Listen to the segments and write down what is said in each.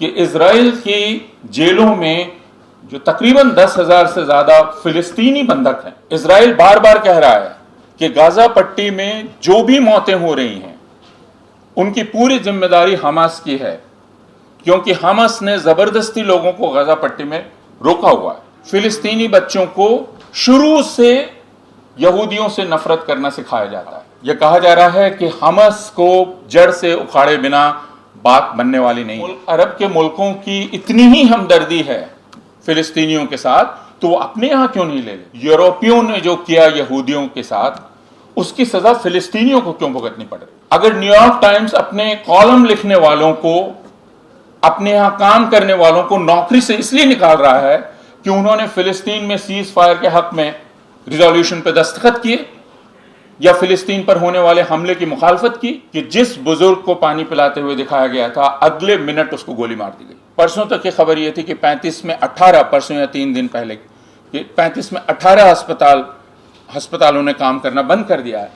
कि इजराइल की जेलों में जो तकरीबन 10,000 से ज्यादा फिलिस्तीनी बंधक हैं, इजराइल बार बार कह रहा है कि गाजा पट्टी में जो भी मौतें हो रही हैं उनकी पूरी जिम्मेदारी हमास की है, क्योंकि हमास ने जबरदस्ती लोगों को गाजा पट्टी में रोका हुआ है। फिलिस्तीनी बच्चों को शुरू से यहूदियों से नफरत करना सिखाया जाता है। यह कहा जा रहा है कि हमास को जड़ से उखाड़े बिना बात बनने वाली नहीं है। अरब के मुल्कों की इतनी ही हमदर्दी है फिलिस्तीनियों के साथ, तो वो अपने यहां क्यों नहीं ले ले? यूरोपियों ने जो किया यहूदियों के साथ, उसकी सजा फिलिस्तीनियों को क्यों भुगतनी पड़ रही? अगर न्यूयॉर्क टाइम्स अपने कॉलम लिखने वालों को, अपने यहां काम करने वालों को नौकरी से इसलिए निकाल रहा है कि उन्होंने फिलिस्तीन में सीज फायर के हक में रिजोल्यूशन पर दस्तखत किए या फिलिस्तीन पर होने वाले हमले की मुखालफत की, कि जिस बुजुर्ग को पानी पिलाते हुए दिखाया गया था अगले मिनट उसको गोली मार दी गई। परसों तक की खबर यह थी कि 35 में 18, परसों या 3 दिन पहले, 35 में 18 अस्पतालों ने काम करना बंद कर दिया है।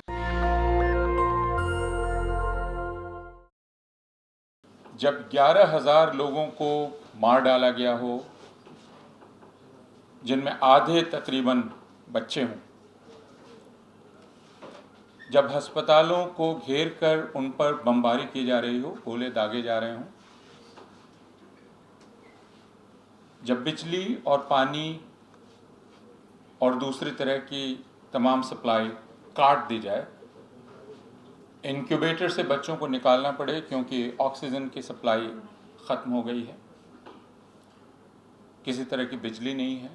जब 11,000 लोगों को मार डाला गया हो, जिनमें आधे तकरीबन बच्चे हों, जब अस्पतालों को घेर कर उन पर बमबारी की जा रही हो, गोले दागे जा रहे हों, जब बिजली और पानी और दूसरी तरह की तमाम सप्लाई काट दी जाए, इनक्यूबेटर से बच्चों को निकालना पड़े क्योंकि ऑक्सीजन की सप्लाई ख़त्म हो गई है, किसी तरह की बिजली नहीं है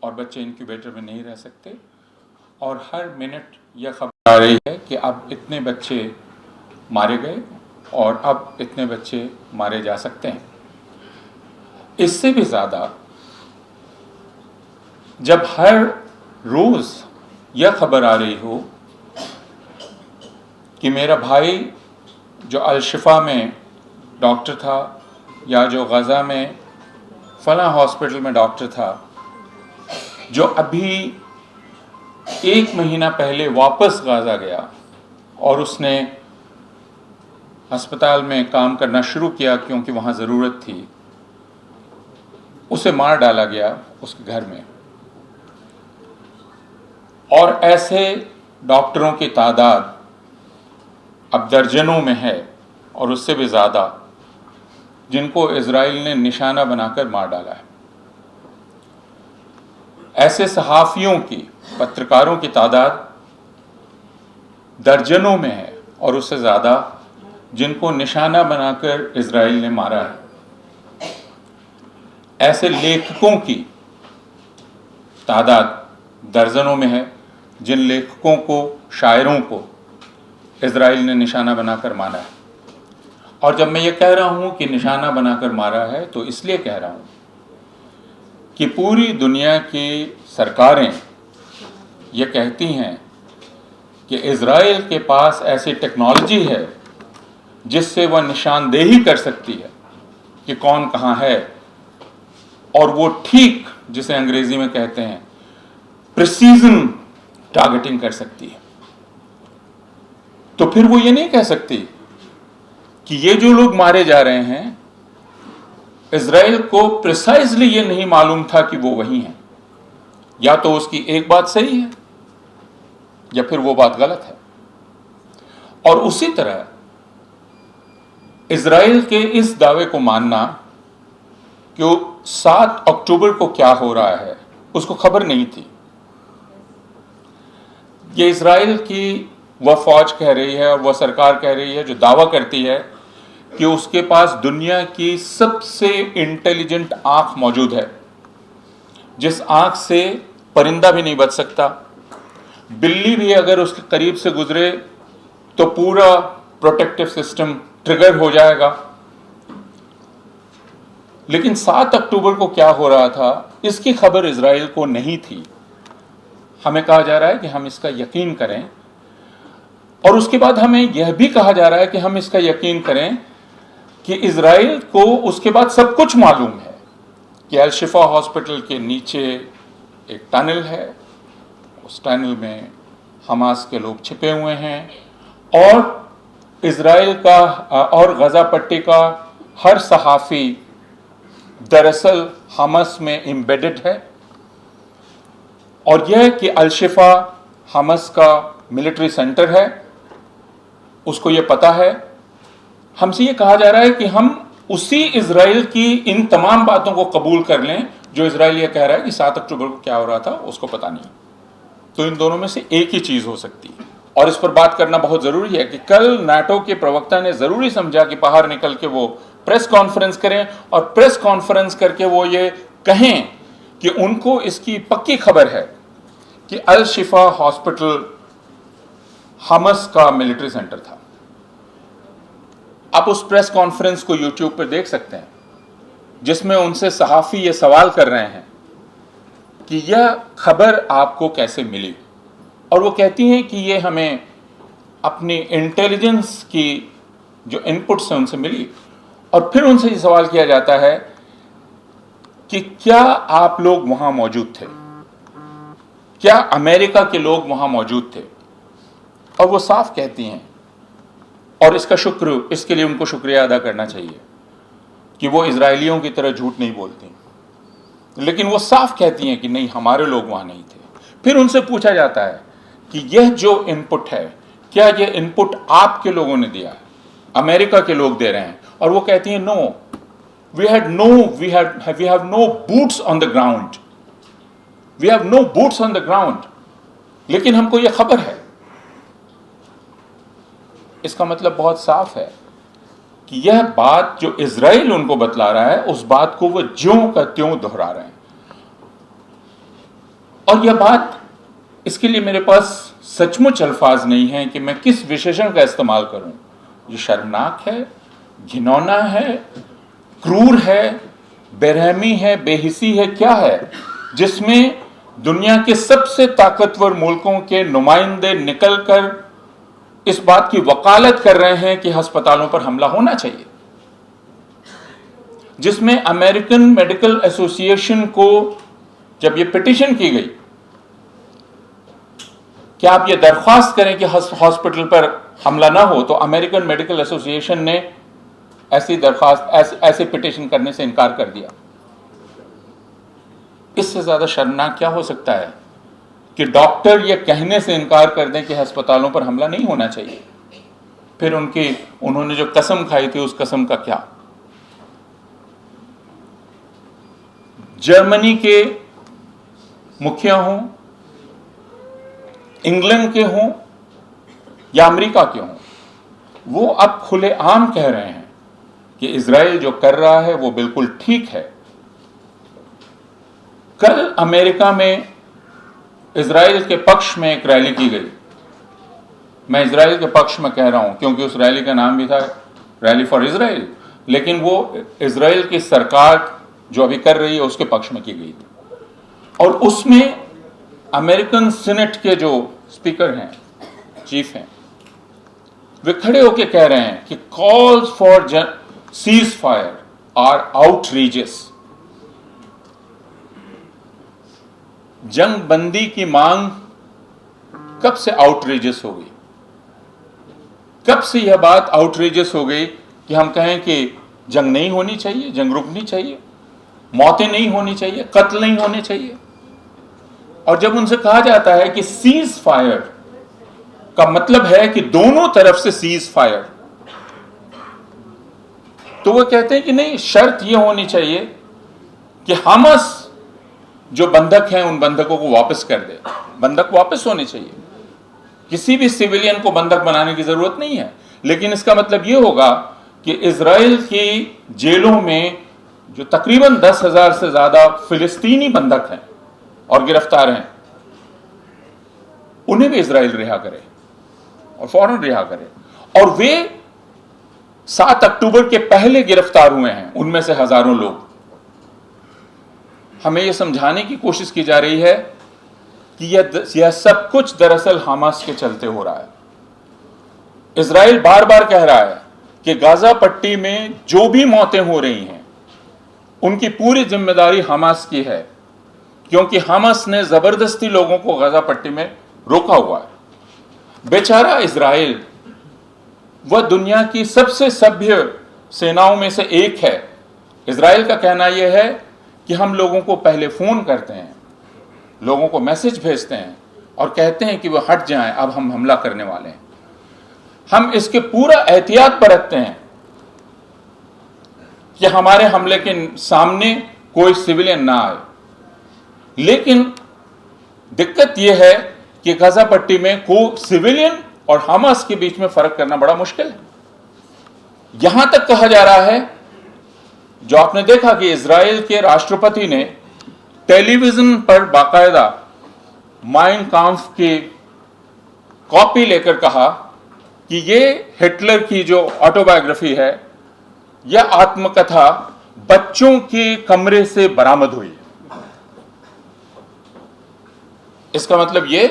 और बच्चे इनक्यूबेटर में नहीं रह सकते, और हर मिनट यह खबर आ रही है कि अब इतने बच्चे मारे गए और अब इतने बच्चे मारे जा सकते हैं। इससे भी ज़्यादा जब हर रोज़ यह खबर आ रही हो कि मेरा भाई जो अल-शिफा में डॉक्टर था या जो गज़ा में फलां हॉस्पिटल में डॉक्टर था, जो अभी 1 महीना पहले वापस गाजा गया और उसने अस्पताल में काम करना शुरू किया क्योंकि वहाँ ज़रूरत थी, उसे मार डाला गया उसके घर में। और ऐसे डॉक्टरों की तादाद अब दर्जनों में है और उससे भी ज़्यादा, जिनको इजराइल ने निशाना बनाकर मार डाला है। ऐसे सहाफ़ियों की, पत्रकारों की तादाद दर्जनों में है और उससे ज़्यादा, जिनको निशाना बनाकर इजराइल ने मारा है। ऐसे लेखकों की तादाद दर्जनों में है, जिन लेखकों को, शायरों को इजराइल ने निशाना बनाकर मारा है। और जब मैं ये कह रहा हूँ कि निशाना बनाकर मारा है, तो इसलिए कह रहा हूँ कि पूरी दुनिया की सरकारें ये कहती हैं कि इजराइल के पास ऐसी टेक्नोलॉजी है जिससे वह निशानदेही कर सकती है कि कौन कहाँ है, और वो ठीक, जिसे अंग्रेजी में कहते हैं, प्रिसीजन टारगेटिंग कर सकती है। तो फिर वो ये नहीं कह सकती कि ये जो लोग मारे जा रहे हैं, इजराइल को प्रिसाइजली ये नहीं मालूम था कि वो वही हैं। या तो उसकी एक बात सही है या फिर वो बात गलत है। और उसी तरह इजराइल के इस दावे को मानना कि 7 अक्टूबर को क्या हो रहा है उसको खबर नहीं थी। ये इजराइल की वह फौज कह रही है और वह सरकार कह रही है जो दावा करती है कि उसके पास दुनिया की सबसे इंटेलिजेंट आंख मौजूद है, जिस आंख से परिंदा भी नहीं बच सकता, बिल्ली भी अगर उसके करीब से गुजरे तो पूरा प्रोटेक्टिव सिस्टम ट्रिगर हो जाएगा। लेकिन 7 अक्टूबर को क्या हो रहा था इसकी खबर इजराइल को नहीं थी। हमें कहा जा रहा है कि हम इसका यकीन करें, और उसके बाद हमें यह भी कहा जा रहा है कि हम इसका यकीन करें कि इजराइल को उसके बाद सब कुछ मालूम है कि अल-शिफा हॉस्पिटल के नीचे एक टनल है, उस टनल में हमास के लोग छिपे हुए हैं, और इजराइल का और गजा पट्टी का हर सहाफ़ी दरअसल हमास में एम्बेडेड है, और यह कि अल-शिफा हमास का मिलिट्री सेंटर है, उसको यह पता है। हमसे यह कहा जा रहा है कि हम उसी इजराइल की इन तमाम बातों को कबूल कर लें जो इजराइल यह कह रहा है कि 7 अक्टूबर को क्या हो रहा था उसको पता नहीं। तो इन दोनों में से एक ही चीज हो सकती है, और इस पर बात करना बहुत जरूरी है कि कल नाटो के प्रवक्ता ने जरूरी समझा कि बाहर निकल के वो प्रेस कॉन्फ्रेंस करें और प्रेस कॉन्फ्रेंस करके वो ये कहें कि उनको इसकी पक्की खबर है कि अल शिफा हॉस्पिटल हमास का मिलिट्री सेंटर था। आप उस प्रेस कॉन्फ्रेंस को यूट्यूब पर देख सकते हैं, जिसमें उनसे सहाफ़ी ये सवाल कर रहे हैं कि यह खबर आपको कैसे मिली, और वो कहती हैं कि ये हमें अपनी इंटेलिजेंस की जो इनपुट्स हैं उनसे मिली। और फिर उनसे ये सवाल किया जाता है कि क्या आप लोग वहां मौजूद थे, क्या अमेरिका के लोग वहां मौजूद थे, और वो साफ कहती हैं, और इसके लिए उनको शुक्रिया अदा करना चाहिए कि वो इजरायलियों की तरह झूठ नहीं बोलती, लेकिन वो साफ कहती हैं कि नहीं, हमारे लोग वहां नहीं थे। फिर उनसे पूछा जाता है कि यह जो इनपुट है, क्या यह इनपुट आपके लोगों ने दिया है, अमेरिका के लोग दे रहे हैं? और वो कहती हैं no, we have no boots on the ground, we have no boots on the ground, लेकिन हमको यह खबर है। इसका मतलब बहुत साफ है कि यह बात जो इजराइल उनको बतला रहा है, उस बात को वो ज्यों का त्यों दोहरा रहे हैं। और यह बात, इसके लिए मेरे पास सचमुच अल्फाज नहीं है कि मैं किस विशेषण का इस्तेमाल करूं। ये शर्मनाक है, घिनौना है, क्रूर है, बेरहमी है, बेहिसी है, क्या है, जिसमें दुनिया के सबसे ताकतवर मुल्कों के नुमाइंदे निकलकर इस बात की वकालत कर रहे हैं कि अस्पतालों पर हमला होना चाहिए, जिसमें अमेरिकन मेडिकल एसोसिएशन को जब यह पिटीशन की गई कि आप ये दरख्वास्त करें कि हॉस्पिटल पर हमला ना हो, तो अमेरिकन मेडिकल एसोसिएशन ने ऐसी दरख्वास्त, ऐसे पिटीशन करने से इनकार कर दिया। इससे ज्यादा शर्मनाक क्या हो सकता है कि डॉक्टर ये कहने से इनकार कर दें कि अस्पतालों पर हमला नहीं होना चाहिए। फिर उन्होंने जो कसम खाई थी, उस कसम का क्या? जर्मनी के मुखिया हों, इंग्लैंड के हों या अमेरिका के हों, वो अब खुलेआम कह रहे हैं कि इजराइल जो कर रहा है वो बिल्कुल ठीक है। कल अमेरिका में इजराइल के पक्ष में एक रैली की गई। मैं इजराइल के पक्ष में कह रहा हूं क्योंकि उस रैली का नाम भी था रैली फॉर इजराइल, लेकिन वो इजराइल की सरकार जो अभी कर रही है उसके पक्ष में की गई थी। और उसमें अमेरिकन सीनेट के जो स्पीकर हैं, चीफ हैं, वे खड़े होकर कह रहे हैं कि calls for cease fire are outrageous. जंग बंदी की मांग कब से आउटरीजियस हो गई? कब से यह बात आउटरीजियस हो गई कि हम कहें कि जंग नहीं होनी चाहिए, जंग रुकनी चाहिए, मौतें नहीं होनी चाहिए, कत्ल नहीं होने चाहिए? और जब उनसे कहा जाता है कि सीज फायर का मतलब है कि दोनों तरफ से सीज फायर, तो वो कहते हैं कि नहीं, शर्त यह होनी चाहिए कि हमास जो बंधक हैं उन बंधकों को वापस कर दे। बंधक वापस होने चाहिए, किसी भी सिविलियन को बंधक बनाने की जरूरत नहीं है। लेकिन इसका मतलब यह होगा कि इजराइल की जेलों में जो तकरीबन 10,000 से ज्यादा फिलिस्तीनी बंधक हैं और गिरफ्तार हैं, उन्हें भी इजराइल रिहा करे और फौरन रिहा करे। और वे 7 अक्टूबर के पहले गिरफ्तार हुए हैं, उनमें से हजारों लोग। हमें यह समझाने की कोशिश की जा रही है कि यह सब कुछ दरअसल हमास के चलते हो रहा है। इजराइल बार बार कह रहा है कि गाजा पट्टी में जो भी मौतें हो रही हैं उनकी पूरी जिम्मेदारी हमास की है, क्योंकि हमास ने जबरदस्ती लोगों को गाजा पट्टी में रोका हुआ है। बेचारा इजराइल, वह दुनिया की सबसे सभ्य, सेनाओं में से एक है, इजराइल का कहना यह है कि हम लोगों को पहले फ़ोन करते हैं, लोगों को मैसेज भेजते हैं और कहते हैं कि वह हट जाएं, अब हम हमला करने वाले हैं। हम इसके पूरा एहतियात बरतते हैं कि हमारे हमले के सामने कोई सिविलियन ना आए। लेकिन दिक्कत यह है कि गाजा पट्टी में को सिविलियन और हमास के बीच में फर्क करना बड़ा मुश्किल है। यहां तक कहा जा रहा है, जो आपने देखा कि इजराइल के राष्ट्रपति ने टेलीविजन पर बाकायदा माइन काम्फ की कॉपी लेकर कहा कि ये हिटलर की जो ऑटोबायोग्राफी है, यह आत्मकथा बच्चों के कमरे से बरामद हुई। इसका मतलब ये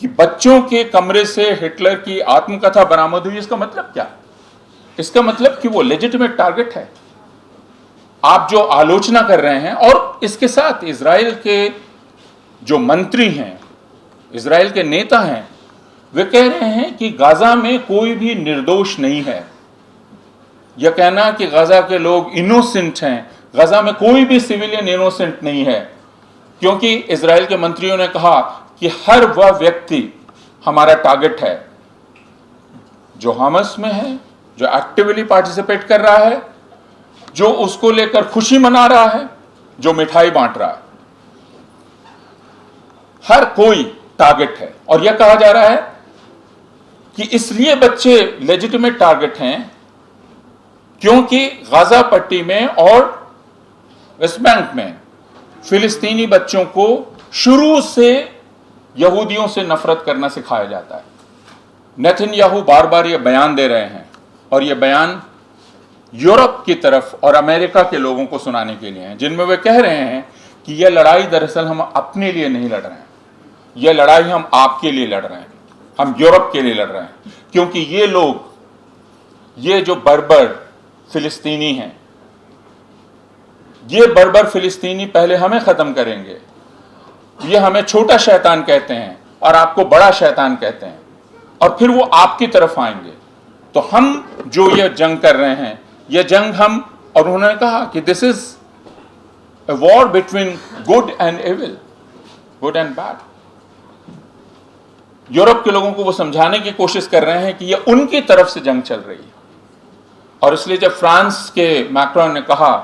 कि बच्चों के कमरे से हिटलर की आत्मकथा बरामद हुई। इसका मतलब क्या? इसका मतलब कि वो लेजिटिमेट टारगेट है। आप जो आलोचना कर रहे हैं, और इसके साथ इजराइल के जो मंत्री हैं, इजराइल के नेता हैं, वे कह रहे हैं कि गाजा में कोई भी निर्दोष नहीं है। यह कहना कि गाजा के लोग इनोसेंट हैं, गाजा में कोई भी सिविलियन इनोसेंट नहीं है, क्योंकि इजराइल के मंत्रियों ने कहा कि हर वह व्यक्ति हमारा टारगेट है जो हमास में है, जो एक्टिवली पार्टिसिपेट कर रहा है, जो उसको लेकर खुशी मना रहा है, जो मिठाई बांट रहा है। हर कोई टारगेट है। और यह कहा जा रहा है कि इसलिए बच्चे लेजिटिमेट टारगेट हैं क्योंकि गाजा पट्टी में और वेस्ट बैंक में फिलिस्तीनी बच्चों को शुरू से यहूदियों से नफरत करना सिखाया जाता है। नेतन्याहू बार बार यह बयान दे रहे हैं, और यह बयान यूरोप की तरफ और अमेरिका के लोगों को सुनाने के लिए हैं, जिनमें वे कह रहे हैं कि यह लड़ाई दरअसल हम अपने लिए नहीं लड़ रहे हैं, यह लड़ाई हम आपके लिए लड़ रहे हैं, हम यूरोप के लिए लड़ रहे हैं, क्योंकि ये लोग, ये जो बर्बर फिलिस्तीनी हैं, ये बर्बर फिलिस्तीनी पहले हमें खत्म करेंगे। ये हमें छोटा शैतान कहते हैं और आपको बड़ा शैतान कहते हैं, और फिर वो आपकी तरफ आएंगे। तो हम जो ये जंग कर रहे हैं, ये जंग हम, और उन्होंने कहा कि this is a war between good and evil, good and bad. Europe के लोगों को वो समझाने की कोशिश कर रहे हैं कि ये उनकी तरफ से जंग चल रही है। और इसलिए जब फ्रांस के मैक्रोन ने कहा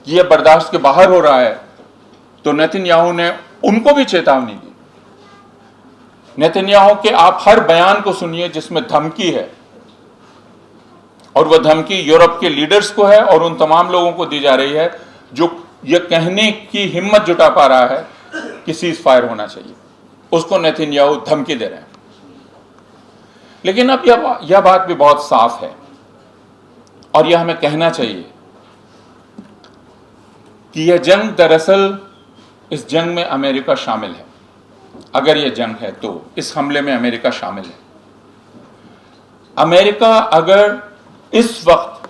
कि यह बर्दाश्त के बाहर हो रहा है, तो नेतन्याहू ने उनको भी चेतावनी दी। नेतन्याहू के आप हर बयान को सुनिए जिसमें धमकी है, और वह धमकी यूरोप के लीडर्स को है और उन तमाम लोगों को दी जा रही है जो यह कहने की हिम्मत जुटा पा रहा है कि सीज फायर होना चाहिए, उसको नेतन्याहू धमकी दे रहे हैं। लेकिन अब यह बात भी बहुत साफ है, और यह हमें कहना चाहिए कि यह जंग दरअसल, इस जंग में अमेरिका शामिल है। अगर यह जंग है तो इस हमले में अमेरिका शामिल है। अमेरिका अगर इस वक्त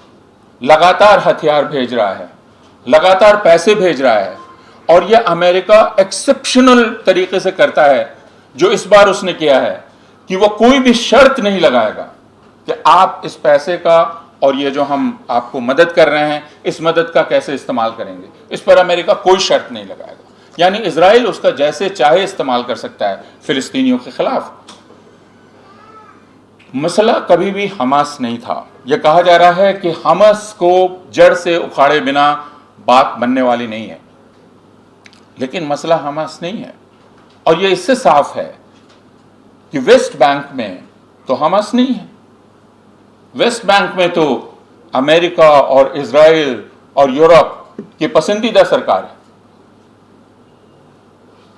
लगातार हथियार भेज रहा है, लगातार पैसे भेज रहा है, और यह अमेरिका एक्सेप्शनल तरीके से करता है, जो इस बार उसने किया है कि वो कोई भी शर्त नहीं लगाएगा कि आप इस पैसे का और ये जो हम आपको मदद कर रहे हैं, इस मदद का कैसे इस्तेमाल करेंगे, इस पर अमेरिका कोई शर्त नहीं लगाएगा। यानी इजराइल उसका जैसे चाहे इस्तेमाल कर सकता है फिलिस्तीनियों के खिलाफ। मसला कभी भी हमास नहीं था। यह कहा जा रहा है कि हमास को जड़ से उखाड़े बिना बात बनने वाली नहीं है, लेकिन मसला हमास नहीं है। और यह इससे साफ है कि वेस्ट बैंक में तो हमास नहीं है। वेस्ट बैंक में तो अमेरिका और इजराइल और यूरोप की पसंदीदा सरकार है।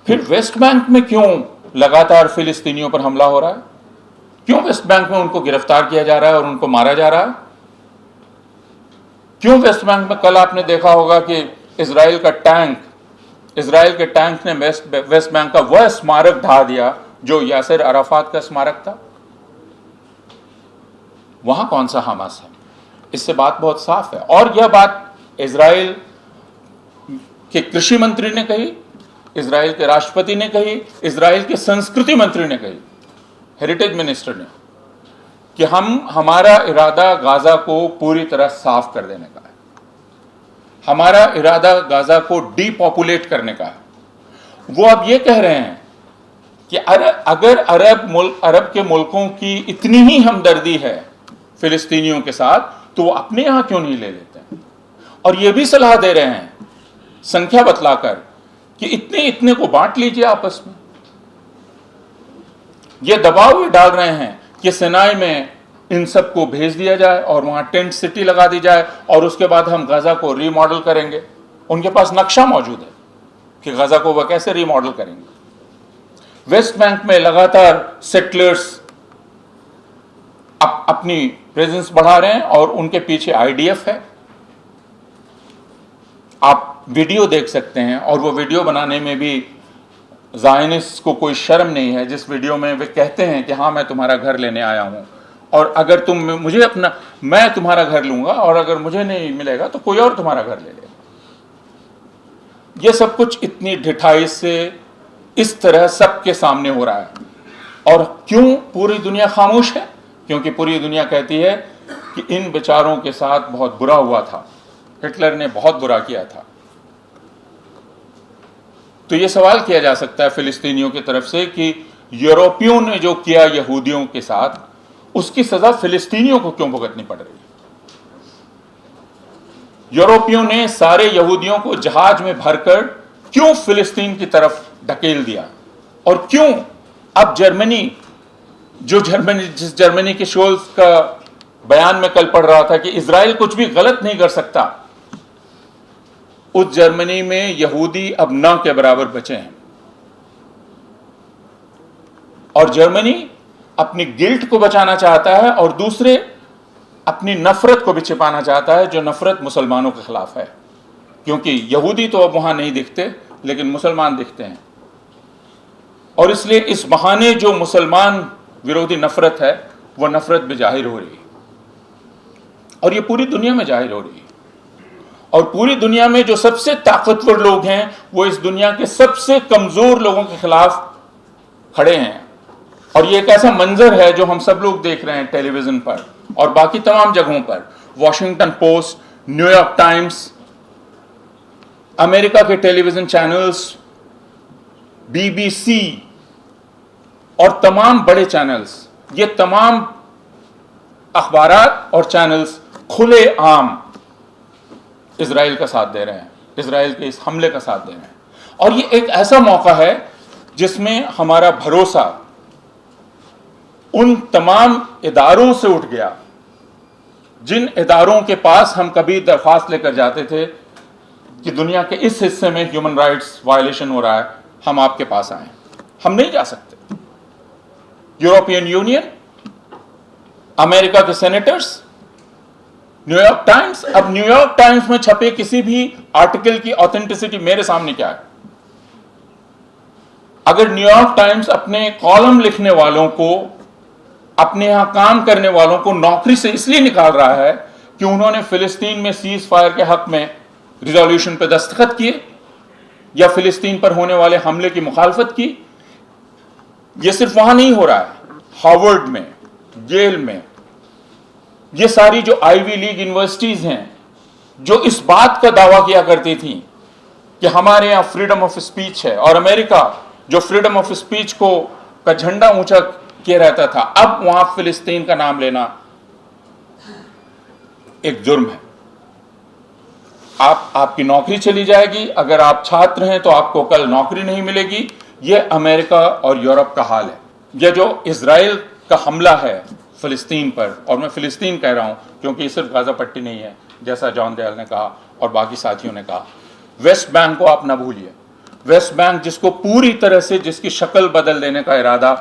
फिर वेस्ट बैंक में क्यों लगातार फिलिस्तीनियों पर हमला हो रहा है? क्यों वेस्ट बैंक में उनको गिरफ्तार किया जा रहा है और उनको मारा जा रहा है? क्यों वेस्ट बैंक में, कल आपने देखा होगा कि इजराइल के टैंक ने वेस्ट बैंक का वह स्मारक ढा दिया जो यासिर अराफात का स्मारक था। वहां कौन सा हमास है? इससे बात बहुत साफ है। और यह बात इजराइल के कृषि मंत्री ने कही, इजराइल के राष्ट्रपति ने कही, इजराइल के संस्कृति मंत्री ने कही, हेरिटेज मिनिस्टर ने, कि हमारा इरादा गाजा को पूरी तरह साफ कर देने का है, हमारा इरादा गाजा को डीपॉपुलेट करने का है। वो अब ये कह रहे हैं कि अगर अरब के मुल्कों की इतनी ही हमदर्दी है फिलिस्तीनियों के साथ, तो वो अपने यहां क्यों नहीं ले लेते हैं? और ये भी सलाह दे रहे हैं संख्या बतलाकर कि इतने इतने को बांट लीजिए आपस में। ये दबाव भी डाल रहे हैं कि सिनाई में इन सबको भेज दिया जाए और वहां टेंट सिटी लगा दी जाए और उसके बाद हम गाजा को रीमॉडल करेंगे। उनके पास नक्शा मौजूद है कि गाजा को वह कैसे रीमॉडल करेंगे। वेस्ट बैंक में लगातार सेटलर्स अपनी प्रेजेंस बढ़ा रहे हैं और उनके पीछे आईडीएफ है। आप वीडियो देख सकते हैं और वो वीडियो बनाने में भी ज़ायनिस्ट को कोई शर्म नहीं है, जिस वीडियो में वे कहते हैं कि हाँ मैं तुम्हारा घर लेने आया हूं और अगर तुम मुझे मैं तुम्हारा घर लूंगा और अगर मुझे नहीं मिलेगा तो कोई और तुम्हारा घर ले लेगा। ये सब कुछ इतनी ढिठाई से इस तरह सबके सामने हो रहा है। और क्यों पूरी दुनिया खामोश है? क्योंकि पूरी दुनिया कहती है कि इन बेचारों के साथ बहुत बुरा हुआ था, हिटलर ने बहुत बुरा किया था। तो यह सवाल किया जा सकता है फिलिस्तीनियों की तरफ से कि यूरोपियों ने जो किया यहूदियों के साथ, उसकी सजा फिलिस्तीनियों को क्यों भुगतनी पड़ रही है? यूरोपियों ने सारे यहूदियों को जहाज में भरकर क्यों फिलिस्तीन की तरफ ढकेल दिया? और क्यों अब जिस जर्मनी के शोल्स का बयान में कल पढ़ रहा था कि इजराइल कुछ भी गलत नहीं कर सकता, उस जर्मनी में यहूदी अब ना के बराबर बचे हैं। और जर्मनी अपनी गिल्ट को बचाना चाहता है और दूसरे अपनी नफरत को भी छिपाना चाहता है, जो नफरत मुसलमानों के खिलाफ है। क्योंकि यहूदी तो अब वहां नहीं दिखते, लेकिन मुसलमान दिखते हैं। और इसलिए इस बहाने जो मुसलमान विरोधी नफरत है, वह नफरत भी जाहिर हो रही है और ये पूरी दुनिया में जाहिर हो रही है। और पूरी दुनिया में जो सबसे ताकतवर लोग हैं, वो इस दुनिया के सबसे कमजोर लोगों के खिलाफ खड़े हैं। और ये एक ऐसा मंजर है जो हम सब लोग देख रहे हैं टेलीविजन पर और बाकी तमाम जगहों पर। Washington post, New York times, America के टेलीविजन चैनल्स, बीबीसी और तमाम बड़े चैनल्स, ये तमाम अखबारात और चैनल्स खुले आम इजराइल का साथ दे रहे हैं, इजराइल के इस हमले का साथ दे रहे हैं। और ये एक ऐसा मौका है जिसमें हमारा भरोसा उन तमाम इदारों से उठ गया जिन इदारों के पास हम कभी दरख्वास्त लेकर जाते थे कि दुनिया के इस हिस्से में ह्यूमन राइट्स वायलेशन हो रहा है, हम आपके पास आए। हम नहीं जा सकते। यूरोपियन यूनियन, अमेरिका के सेनेटर्स, न्यूयॉर्क टाइम्स। अब न्यूयॉर्क टाइम्स में छपे किसी भी आर्टिकल की ऑथेंटिसिटी मेरे सामने क्या है? अगर न्यूयॉर्क टाइम्स अपने कॉलम लिखने वालों को, अपने यहां काम करने वालों को नौकरी से इसलिए निकाल रहा है कि उन्होंने फिलिस्तीन में सीज फायर के हक में रिजोल्यूशन पर दस्तखत किए या फिलिस्तीन पर होने वाले हमले की मुखालफत की, यह सिर्फ वहां नहीं हो रहा है, हार्वर्ड में, येल में, ये सारी जो आईवी लीग यूनिवर्सिटीज हैं, जो इस बात का दावा किया करती थी कि हमारे यहां फ्रीडम ऑफ स्पीच है, और अमेरिका जो फ्रीडम ऑफ स्पीच का झंडा ऊंचा किया रहता था, अब वहां फिलिस्तीन का नाम लेना एक जुर्म है। आपकी नौकरी चली जाएगी। अगर आप छात्र हैं तो आपको कल नौकरी नहीं मिलेगी। यह अमेरिका और यूरोप का हाल है। यह जो इजराइल का हमला है फिलिस्तीन पर, और मैं फिलिस्तीन कह रहा हूं क्योंकि ये सिर्फ गाजा पट्टी नहीं है, जैसा जॉन दयाल ने कहा और बाकी साथियों ने कहा। वेस्ट बैंक को आप ना भूलिए। वेस्ट बैंक जिसको पूरी तरह से, जिसकी शक्ल बदल देने का इरादा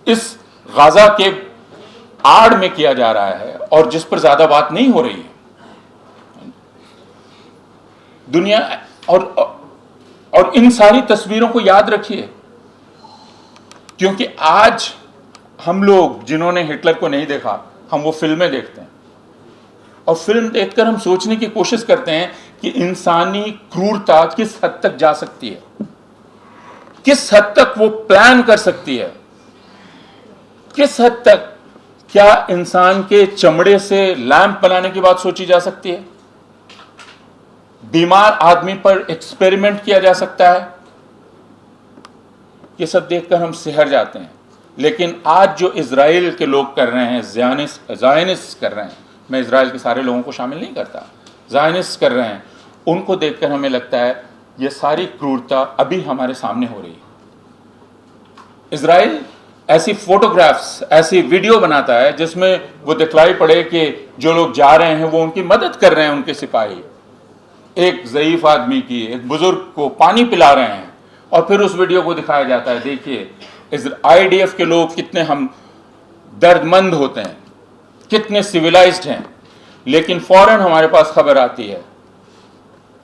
इस गाजा के आड़ में किया जा रहा है और जिस पर ज्यादा बात नहीं हो रही है दुनिया। और इन सारी तस्वीरों को याद रखिए, क्योंकि आज हम लोग जिन्होंने हिटलर को नहीं देखा, हम वो फिल्में देखते हैं और फिल्म देखकर हम सोचने की कोशिश करते हैं कि इंसानी क्रूरता किस हद तक जा सकती है, किस हद तक वो प्लान कर सकती है, किस हद तक क्या इंसान के चमड़े से लैंप बनाने की बात सोची जा सकती है? बीमार आदमी पर एक्सपेरिमेंट किया जा सकता है? ये सब देखकर हम सिहर जाते हैं। लेकिन आज जो इजराइल के लोग कर रहे हैं, ज़ायनिस्ट कर रहे हैं, मैं इजराइल के सारे लोगों को शामिल नहीं करता, ज़ायनिस्ट कर रहे हैं, उनको देखकर हमें लगता है ये सारी क्रूरता अभी हमारे सामने हो रही है। इजराइल ऐसी फोटोग्राफ्स, ऐसी वीडियो बनाता है जिसमें वो दिखलाई पड़े कि जो लोग जा रहे हैं वो उनकी मदद कर रहे हैं, उनके सिपाही एक ज़ईफ आदमी की, एक बुजुर्ग को पानी पिला रहे हैं, और फिर उस वीडियो को दिखाया जाता है। देखिए IDF के लोग कितने हम दर्दमंद होते हैं, कितने सिविलाइज्ड हैं। लेकिन फौरन हमारे पास खबर आती है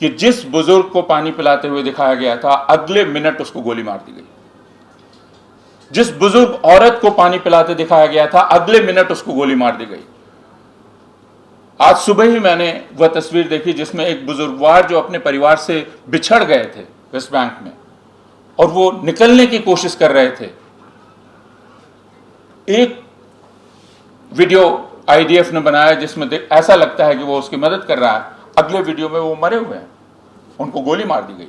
कि जिस बुजुर्ग को पानी पिलाते हुए दिखाया गया था, अगले मिनट उसको गोली मार दी गई। जिस बुजुर्ग औरत को पानी पिलाते दिखाया गया था, अगले मिनट उसको गोली मार दी गई। आज सुबह ही मैंने वह तस्वीर देखी जिसमें एक बुजुर्गवार जो अपने परिवार से बिछड़ गए थे वेस्ट बैंक में, और वो निकलने की कोशिश कर रहे थे। एक वीडियो IDF ने बनाया जिसमें ऐसा लगता है कि वो उसकी मदद कर रहा है, अगले वीडियो में वो मरे हुए हैं, उनको गोली मार दी गई।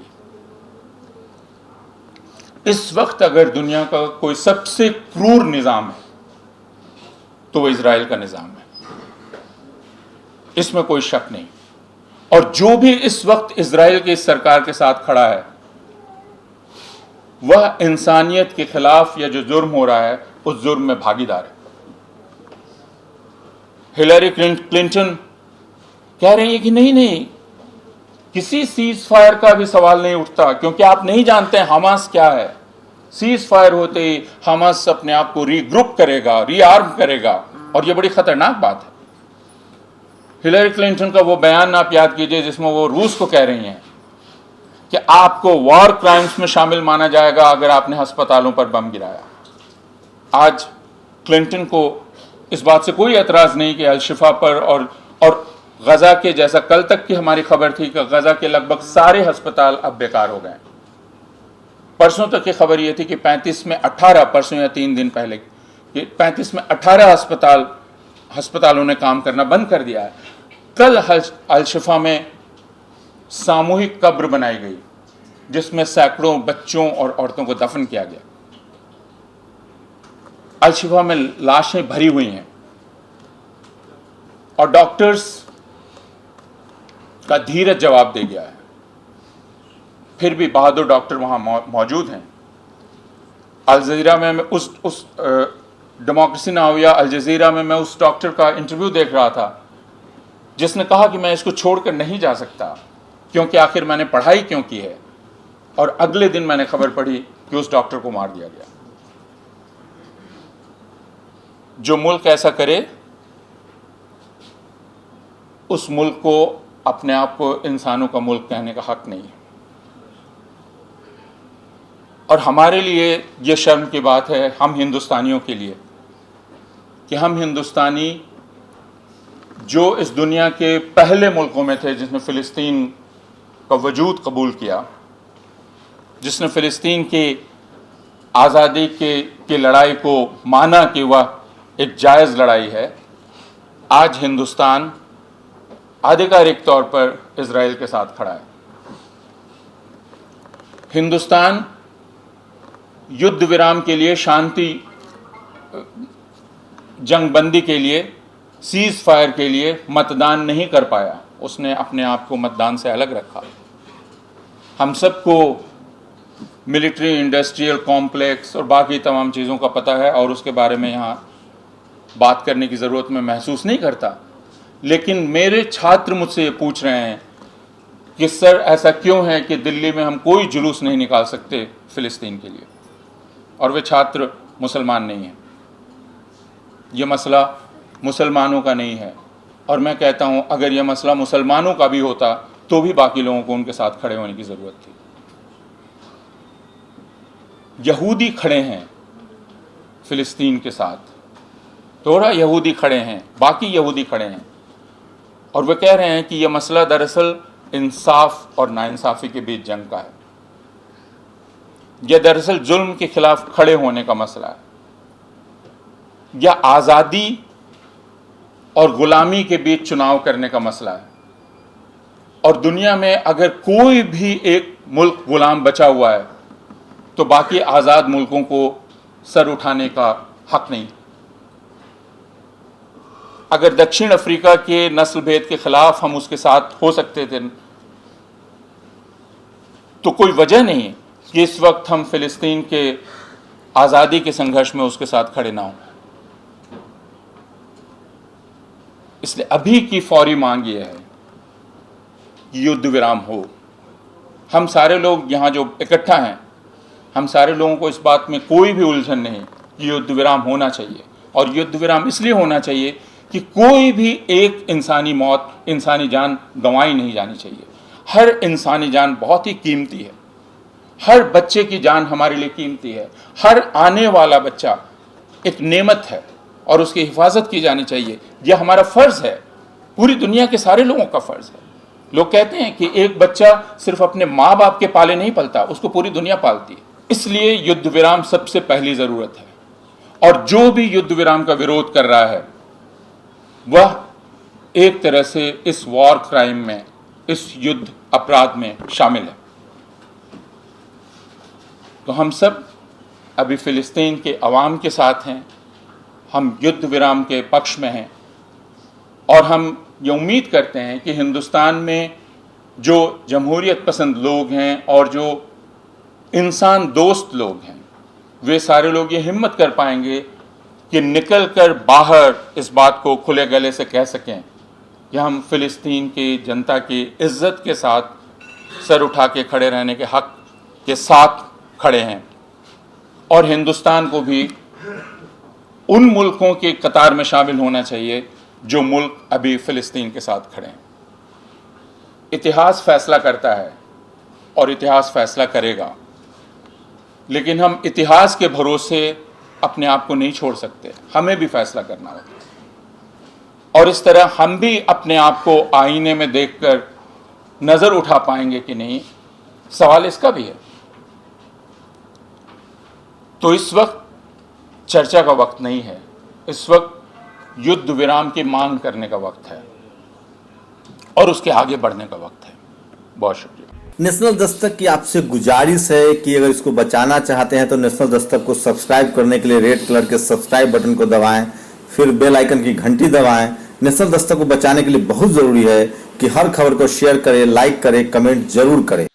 इस वक्त अगर दुनिया का कोई सबसे क्रूर निजाम है तो वो इजराइल का निजाम है, इसमें कोई शक नहीं। और जो भी इस वक्त इजराइल की इस सरकार के साथ खड़ा है, वह इंसानियत के खिलाफ या जो जुर्म हो रहा है उस जुर्म में भागीदार है। हिलरी क्लिंटन कह रही है कि नहीं, किसी सीज फायर का भी सवाल नहीं उठता, क्योंकि आप नहीं जानते हैं हमास क्या है। सीज फायर होते ही हमास अपने आप को रीग्रुप करेगा, रीआर्म करेगा, और यह बड़ी खतरनाक बात है। हिलरी क्लिंटन का वो बयान आप याद कीजिए जिसमें वो रूस को कह रही हैं कि आपको वॉर क्राइम्स में शामिल माना जाएगा अगर आपने अस्पतालों पर बम गिराया। आज क्लिंटन को इस बात से कोई एतराज नहीं कि अल-शिफा पर और गजा के, जैसा कल तक की हमारी खबर थी कि गजा के लगभग सारे अस्पताल अब बेकार हो गए। परसों तक की खबर यह थी कि 35 में 18, परसों या 3 दिन पहले, 35 में 18 अस्पतालों ने काम करना बंद कर दिया है। कल अल-शिफा में सामूहिक कब्र बनाई गई जिसमें सैकड़ों बच्चों और औरतों को दफन किया गया। अल-शिफा में लाशें भरी हुई हैं और डॉक्टर्स का धीरज जवाब दे गया है, फिर भी बहादुर डॉक्टर वहां मौजूद हैं। अल जजीरा में मैं उस डेमोक्रेसी नाउ या अल जजीरा में मैं उस डॉक्टर का इंटरव्यू देख रहा था जिसने कहा कि मैं इसको छोड़कर नहीं जा सकता, क्योंकि आखिर मैंने पढ़ाई क्यों की है। और अगले दिन मैंने खबर पढ़ी कि उस डॉक्टर को मार दिया गया। जो मुल्क ऐसा करे, उस मुल्क को अपने आप को इंसानों का मुल्क कहने का हक नहीं है। और हमारे लिए ये शर्म की बात है, हम हिंदुस्तानियों के लिए, कि हम हिंदुस्तानी जो इस दुनिया के पहले मुल्कों में थे जिसने फ़िलिस्तीन का वजूद कबूल किया, जिसने फ़िलिस्तीन की आज़ादी की लड़ाई को माना कि वह एक जायज़ लड़ाई है, आज हिंदुस्तान आधिकारिक तौर पर इजराइल के साथ खड़ा है। हिंदुस्तान युद्ध विराम के लिए, शांति जंगबंदी के लिए, सीज फायर के लिए मतदान नहीं कर पाया। उसने अपने आप को मतदान से अलग रखा। हम सबको मिलिट्री इंडस्ट्रियल कॉम्प्लेक्स और बाकी तमाम चीज़ों का पता है और उसके बारे में यहाँ बात करने की ज़रूरत मैं महसूस नहीं करता। लेकिन मेरे छात्र मुझसे ये पूछ रहे हैं कि सर ऐसा क्यों है कि दिल्ली में हम कोई जुलूस नहीं निकाल सकते फ़िलिस्तीन के लिए, और वे छात्र मुसलमान नहीं हैं। ये मसला मुसलमानों का नहीं है, और मैं कहता हूँ अगर यह मसला मुसलमानों का भी होता तो भी बाकी लोगों को उनके साथ खड़े होने की ज़रूरत थी। यहूदी खड़े हैं फ़िलिस्तीन के साथ, थोड़ा यहूदी खड़े हैं, बाकी यहूदी खड़े हैं, और वे कह रहे हैं कि यह मसला दरअसल इंसाफ और नाइंसाफ़ी के बीच जंग का है। यह दरअसल जुल्म के खिलाफ खड़े होने का मसला है, या आज़ादी और गुलामी के बीच चुनाव करने का मसला है। और दुनिया में अगर कोई भी एक मुल्क गुलाम बचा हुआ है तो बाकी आज़ाद मुल्कों को सर उठाने का हक नहीं। अगर दक्षिण अफ्रीका के नस्ल भेद के खिलाफ हम उसके साथ हो सकते थे तो कोई वजह नहीं कि इस वक्त हम फिलिस्तीन के आज़ादी के संघर्ष में उसके साथ खड़े ना हों। इसलिए अभी की फौरी मांग यह है कि युद्ध विराम हो। हम सारे लोग यहाँ जो इकट्ठा हैं, हम सारे लोगों को इस बात में कोई भी उलझन नहीं कि युद्ध विराम होना चाहिए। और युद्ध विराम इसलिए होना चाहिए कि कोई भी एक इंसानी मौत, इंसानी जान गंवाई नहीं जानी चाहिए। हर इंसानी जान बहुत ही कीमती है। हर बच्चे की जान हमारे लिए कीमती है। हर आने वाला बच्चा एक नेमत है और उसकी हिफाजत की जानी चाहिए। यह हमारा फ़र्ज़ है, पूरी दुनिया के सारे लोगों का फ़र्ज़ है। लोग कहते हैं कि एक बच्चा सिर्फ अपने माँ बाप के पाले नहीं पलता, उसको पूरी दुनिया पालती है। इसलिए युद्ध विराम सबसे पहली ज़रूरत है। और जो भी युद्ध विराम का विरोध कर रहा है वह एक तरह से इस वॉर क्राइम में, इस युद्ध अपराध में शामिल है। तो हम सब अभी फ़िलिस्तीन के अवाम के साथ हैं, हम युद्ध विराम के पक्ष में हैं और हम ये उम्मीद करते हैं कि हिंदुस्तान में जो जमहूरियत पसंद लोग हैं और जो इंसान दोस्त लोग हैं वे सारे लोग ये हिम्मत कर पाएंगे कि निकल कर बाहर इस बात को खुले गले से कह सकें कि हम फ़िलिस्तीन की जनता की इज़्ज़त के साथ सर उठा के खड़े रहने के हक़ के साथ खड़े हैं। और हिंदुस्तान को भी उन मुल्कों के कतार में शामिल होना चाहिए जो मुल्क अभी फ़िलिस्तीन के साथ खड़े हैं। इतिहास फैसला करता है और इतिहास फैसला करेगा, लेकिन हम इतिहास के भरोसे अपने आप को नहीं छोड़ सकते, हमें भी फैसला करना होगा। और इस तरह हम भी अपने आप को आईने में देखकर नज़र उठा पाएंगे कि नहीं, सवाल इसका भी है। तो इस वक्त चर्चा का वक्त नहीं है, इस वक्त युद्ध विराम की मांग करने का वक्त है और उसके आगे बढ़ने का वक्त है। बहुत शुक्रिया। नेशनल दस्तक की आपसे गुजारिश है कि अगर इसको बचाना चाहते हैं तो नेशनल दस्तक को सब्सक्राइब करने के लिए रेड कलर के सब्सक्राइब बटन को दबाएं, फिर बेल आइकन की घंटी दबाएं। नेशनल दस्तक को बचाने के लिए बहुत ज़रूरी है कि हर खबर को शेयर करें, लाइक करें, कमेंट जरूर करें।